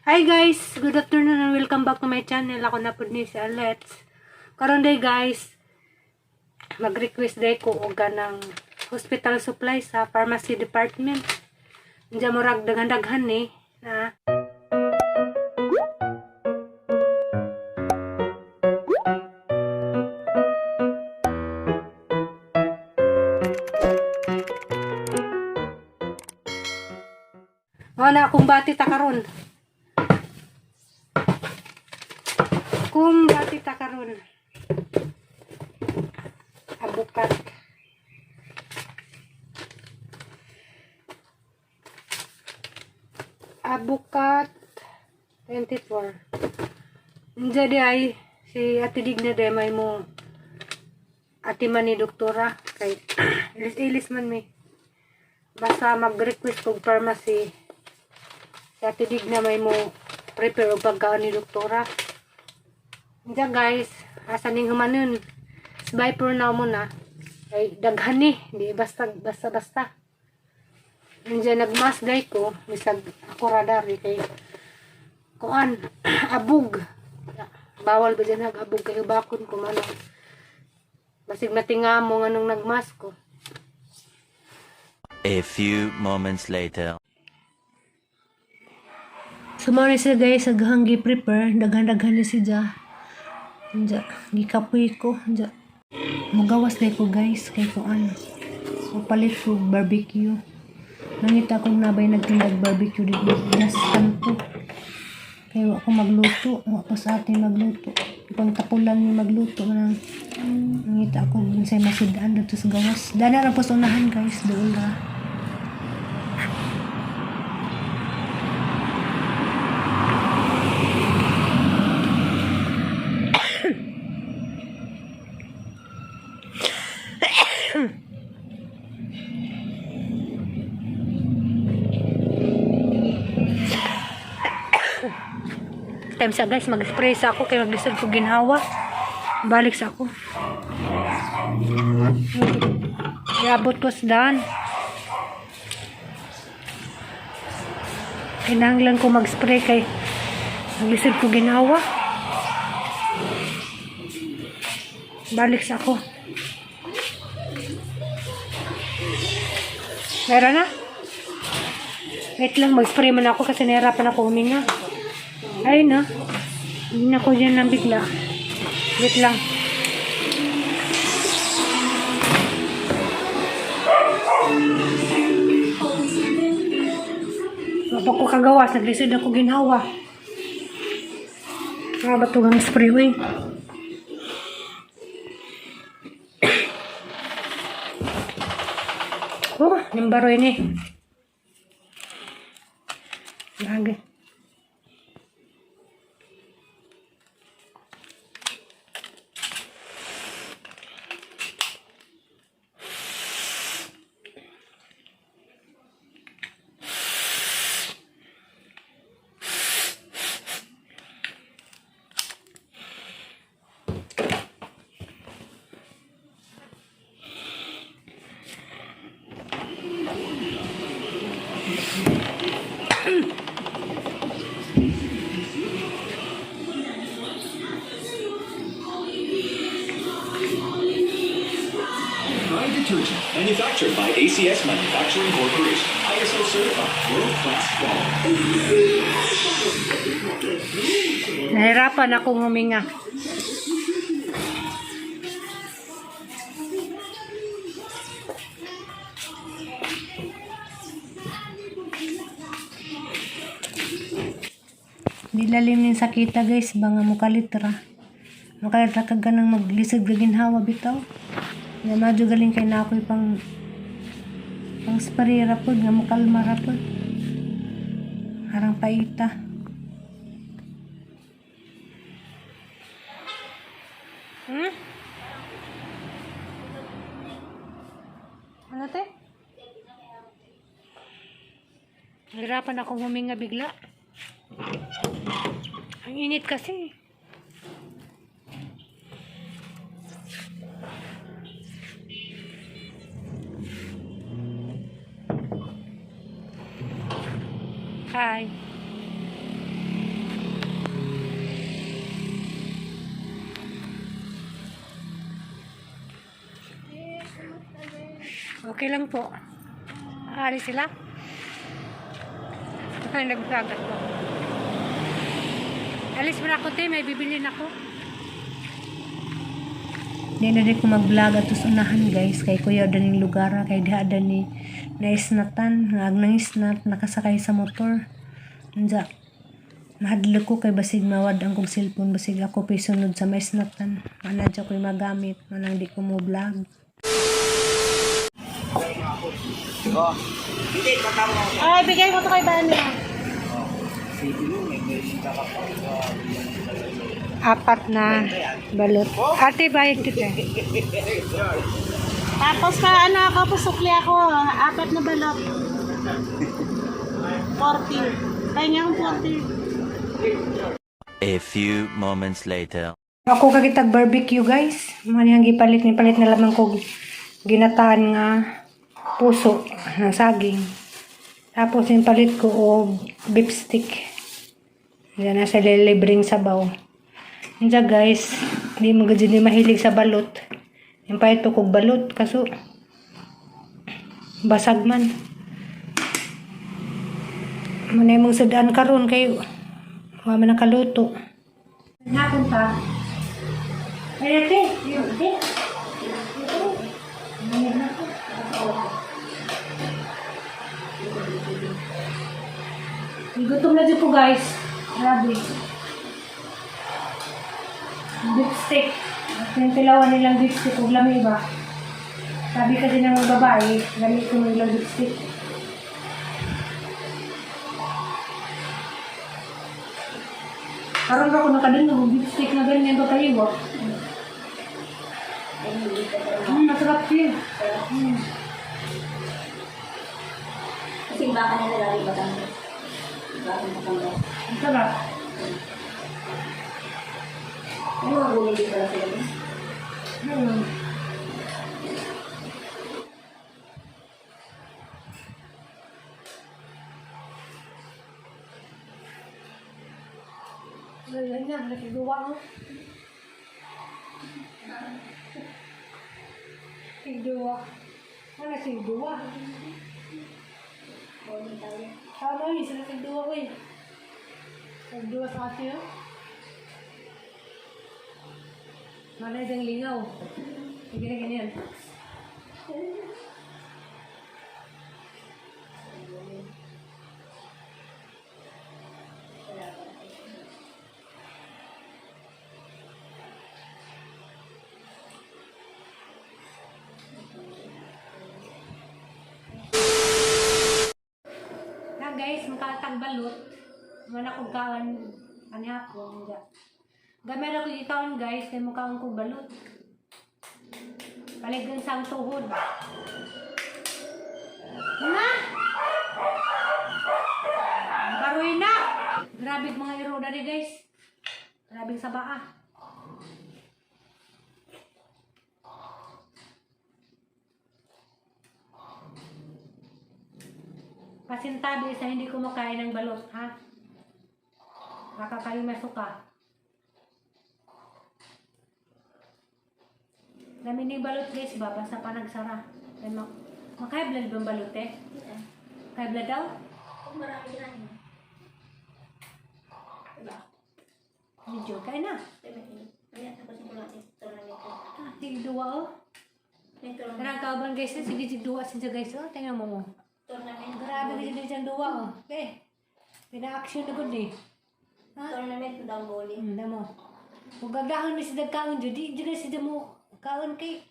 Hi guys, good afternoon and welcome back to my channel. Ako na po ni si Alets. Karon day guys, mag-request day ko og ng hospital supply sa pharmacy department. Diyan mo rag daghan-daghan ni na na akong bati ta karon. Kung bati ta karon. Abukat. Abukat 24. Jadi ay si Ate Digna de may mo ati man ni doktora kay ilis-ilis man mi. Basta mag-request kog pharmacy. Si Ate Digna may mo prepare og pagkaon ni doktora. Diyan guys, asa ning humanon. Bye for now muna. Ay daghan ni, di basta. Diyan nagmasday ko, misag ako radar kay kuan abog. Bawal ba dyan nag-abog kay bakon ko man. Basig matinga mo nganong nagmas ko. A few moments later. Sumari siya guys, aghang gi-prepare, daghan-daghan ni siya. Gikapoy ko, magawas day ko guys, kay ko ano. Palit ko barbecue. Nangita kong nabay nagtindag barbecue dito. Nastan ko. Kaya ako magluto, ako sa atin magluto. Ipang tapulan ni magluto. Nangita ako, minsay masidaan dito sa gawas. Dana na po sa unahan guys, doon na. Time sa guys, mag-spray sa ako kaya maglisod ko ginhawa. Balik sa ako. Iabot ko sa daan. Kinahanglan ko mag-spray kay maglisod ko ginhawa. Balik sa ako. Meron na? Wait lang, mag-spray man ako kasi nahirapan ako huminga. Ay na. Hindi na ko dyan nang bigla. Wait lang. Kapag ko kagawas, naglisod ako ginhawa. Mga batugang spray, wey. Oh, nimbaro ini. Lagi. Detergent, manufactured by ACS Manufacturing Corporation, ISO certified, world-class quality. Nahirapan akong huminga. Nilalim nin sakita guys, banga mukalitra. Mukalitra ka ganang maglisod gaginhawa bitaw. Yan medyo galing kay na ako'y pang spray rapod, nga mukalma rapod. Harang paita. Ano te? Hirapan akong huminga bigla. Ang init kasi. Hi. Okay lang po. Aalis sila. Ay, nagsagat po. Alis mo na ako, te. May bibilin ako. Hindi na rin ko mag-vlog at unahan guys. Kay kuya dan yung lugar. Kay diha dan ni naisnatan. Ngag nang isnat. Nakasakay sa motor. Nja. Mahadlo ko kay basig mawad ang kong cellphone. Basig ako pisunod sa maisnatan. Manadya ko'y magamit. Manang di ko mo vlog. Ay, bigay mo to kay Bani. Apat na balot. Ate, bayad kita. Tapos ka ano ako, pasukli ako. 4 na balot. 40. Kaya nga ang 40. A few moments later. Ako kagitag barbecue guys. Manihang gipalit ni palit na lamang ko ginataan nga puso ng saging. Tapos yung palit ko o beef stick. Diyan na sa libreng sabaw. Diyan guys, hindi mo gadyo ni mahilig sa balot. Yung pa ito kog balot kaso basag man. Manay mong sadaan karon kayo. Huwag man nakaluto. Napunta. Ay, ate. Yun, ate. Gutom na dito po guys. Grabe. Beef steak. At yung pilawan nilang beef steak. Huwag lamig ba? Sabi kasi ng babae, lamig ko nilang beef steak. Karoon ako nakadun ng beef steak na ganyan ba tayo ba? Masarap siya. Kasi baka nila lagi Batangas. Bakit Batangas? Ang sarap. Ano mga gulay din pala sila? Ayan niya, nagduwa mo. Sigduwa. Ano sigduwa? Tama yun, sila sigduwa ko eh. Sigduwa sa ate yun. Malay dang lingaw. Sige na ganyan. Na guys, makatag balot. Mana kog kawan ani ako nga. Gamay ra ko itaon guys, kay mukhaon kog balot. Paligan sang tuhod. Na! Karoy na! Grabe mga iro dari guys. Grabe sa baa. Pasintabi sa hindi kumakain ng balot, ha? Baka kayo masuka. Naminig balot guys ba? Basta pa nagsara. Makaiblad ba ang balot eh? Kaiblad daw? Kung marami na yun. Diba? Medyo kaya na. Kaya tapos yung natin. Ito na nito. Sige duwa oh. Ito na. Karang kauban guys eh. Sige duwa siya guys oh. Tingnan mo mo. Tournament. Grabe kasi din siyang duwa oh. Eh. Pina-action na good eh. Ha? Tournament daw bowling. Damo. Kung gagahon na si Dagkaon, di na si Damo kaon kay.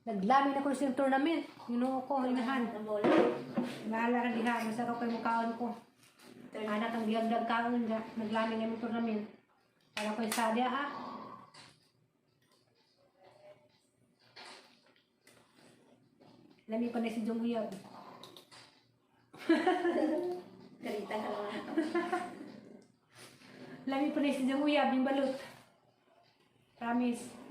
Naglami na ko sa tournament. Ginoo ko, inahan. Ang bowling. Bahala ka diha. Basta ko kayo mukaon ko. Anak ang giyagdag kaon dyan. Naglami na yung tournament. Para ko yung sadya ha. Lami pa na si Jong Uyab. Galita ka naman. Lami pa na si Jong Uyab yung balot. Promise.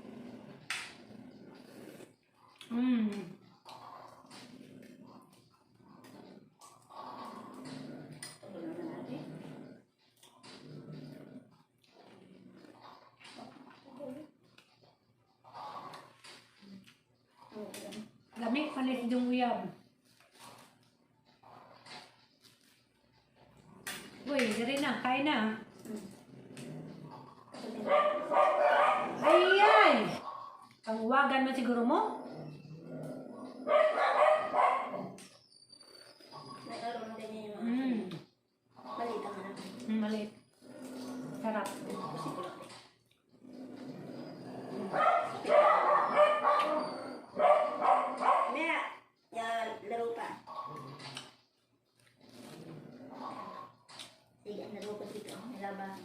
Lami pa na si yung uyab. Uy, dari na, kain na. Ay, ay! Pangwagan man siguro mo? Nagkaroon na ganyan yung balita ka na. Maliit. Sarap. Maya, laro pa. Sige, laro pa dito. May laban.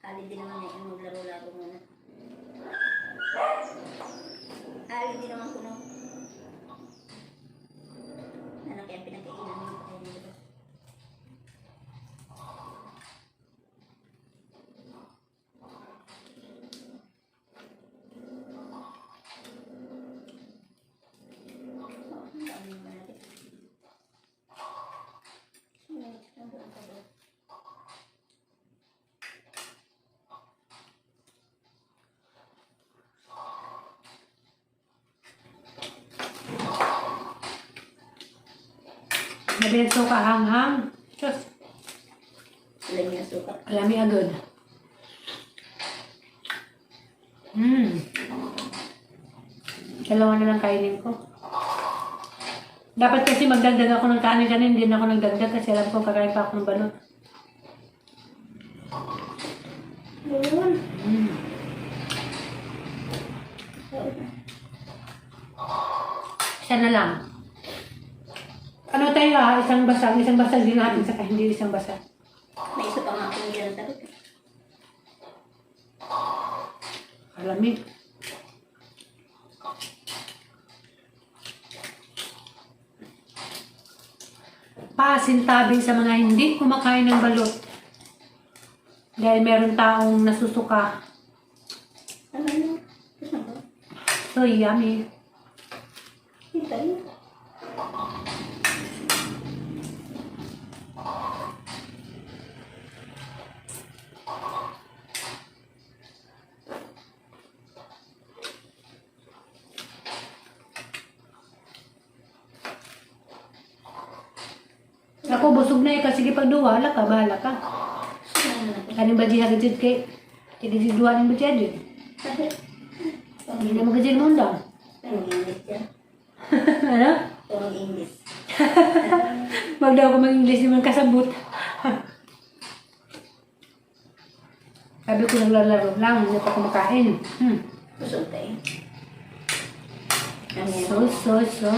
Kali din naman yung maglaro-laro muna. Kali din naman ko no. Ano kaya pinagkainan mo pa kayo dito? Ang dami naman natin. Nabilang suka hanghang. Diyos, Alam niya suka. alami agad. Dalawa na lang kainin ko. Dapat kasi magdagdag ako ng kanin kanina, hindi na ako nagdagdag kasi alam ko kakain pa ako ng balot. Doon. Isa na lang. Ano tayo isang basag din natin saka hindi isang basag. May isa pa nga akong yan tarot. Alamig. Pasintabi sa mga hindi kumakain ng balot. Dahil meron taong nasusuka. Ano yun? Gusto mo? So yummy. Kita yun. Ako busog na ikaw. Sige pagduwa. Hala ka. Bahala ka. Kaning baji hagajid kay. Hindi si duwa ng baji hagajid. Hindi na magajid mo undang. Anong English yan? Ano? Anong English? Wag daw ako mag-English naman kasabot. Sabi ko naglalaro lang. Hindi pa kumakain. Kusog tayo. Ano yan? So.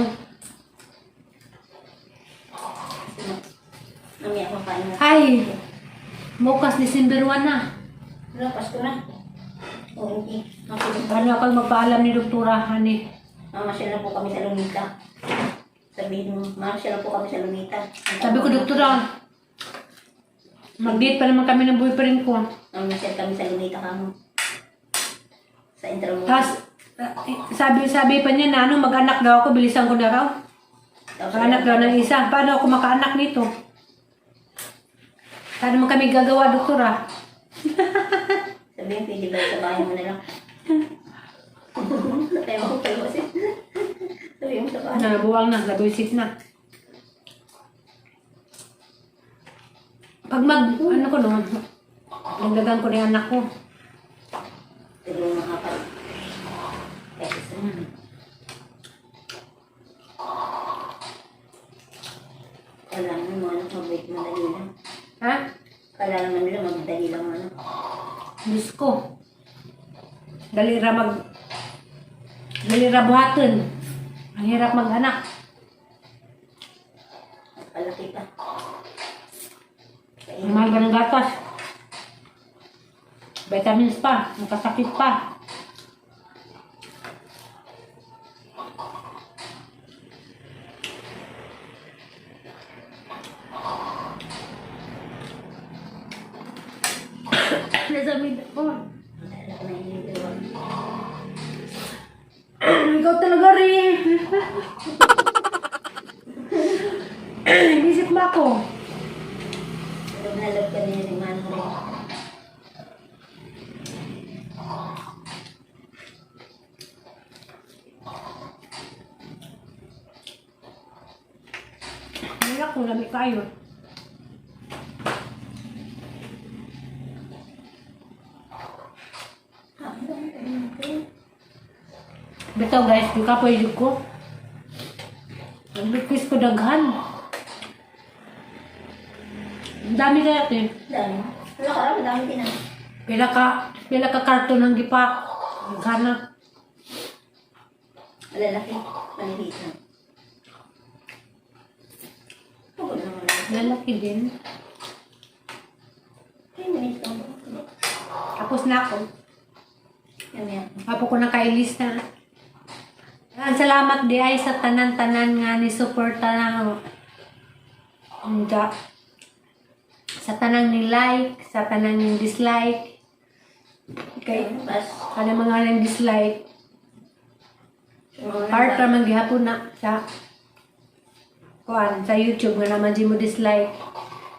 Nami ako kain mo. Ay! Bukas December 1 na. Lapas ko na. Oo, okay. Ano ako magpaalam ni Doktora Hani? Mamasyal na po kami sa Lunita. Sabihin mo, mamasyal na po kami sa Lunita. Sabi ko, Doktora, mag-date pa naman kami ng boyfriend ko. Mamasyal kami sa Lunita kamo. Sa Intramuros. Tapos, sabi pa niya na ano, mag-anak daw ako, bilisan ko na raw. Mag-anak daw ng isa. Paano ako maka-anak nito? Paano mo kami gagawa, Doktora? Sabihin, pwede ba sa bahay mo na lang? Tayo ako kayo kasi. Sabihin mo sa bahay. Nabuwang na, nabuisit na. Pag ano ko no, nagdagan ko na yung anak ko. Tulong mga kapal. Peso. Kailangan mo anak, mabait madali lang. Ha? Kailangan nila magdali lang ano. Diyos ko. Dalira buhaton. Ang hirap mag-anak. Palaki pa. Ang mahal ba ng gatas? Vitamins pa. Nakasakit pa. Nasamid ako. Alam ko na iniiwan. Ikaw talaga rin. Inisip mo ako. Love na love ka niya ni Manong rin. ako, lami kayo. Bitaw guys, di ka pwede ko. Nagbikis ko daghan. Ang dami kaya ito eh. Dami. Wala ka rin, dami din ah. Pila ka karton ng gipa. Naghanap. Malalaki. Maliliit na. Oo naman. Lalaki din. 10 minutes lang. Tapos na ako. Yan yan. Apo ko nakailis na. Ang salamat di ay sa tanan-tanan nga ni suporta na sa tanang ni like, sa tanang ni dislike. Okay. Bas. Ano mga nang dislike. Part naman gihapon na sa sa YouTube nga naman di mo dislike.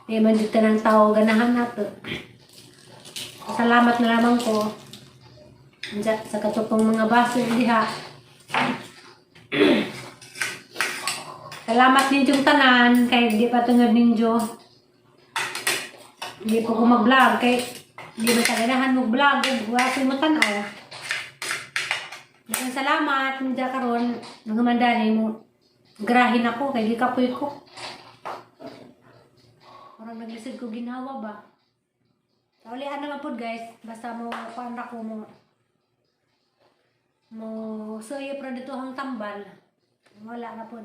Di man dito ng tao ganahan nato. Salamat na lamang ko sa katupong mga baso diha. Salamat ninyong tanan kay di pa tungod ninyo. Hindi po ko mag-vlog kay di ba taganahan mo vlog wala ko mo tanaw. Daghang salamat ninyo karon mga mandani mo. Grahin ako kay di kapoy ko. Parang naglisod ko ginawa ba. Ulihan naman po guys, basta mo paanda ko mo suyo pero dito hang tambal. Wala na po.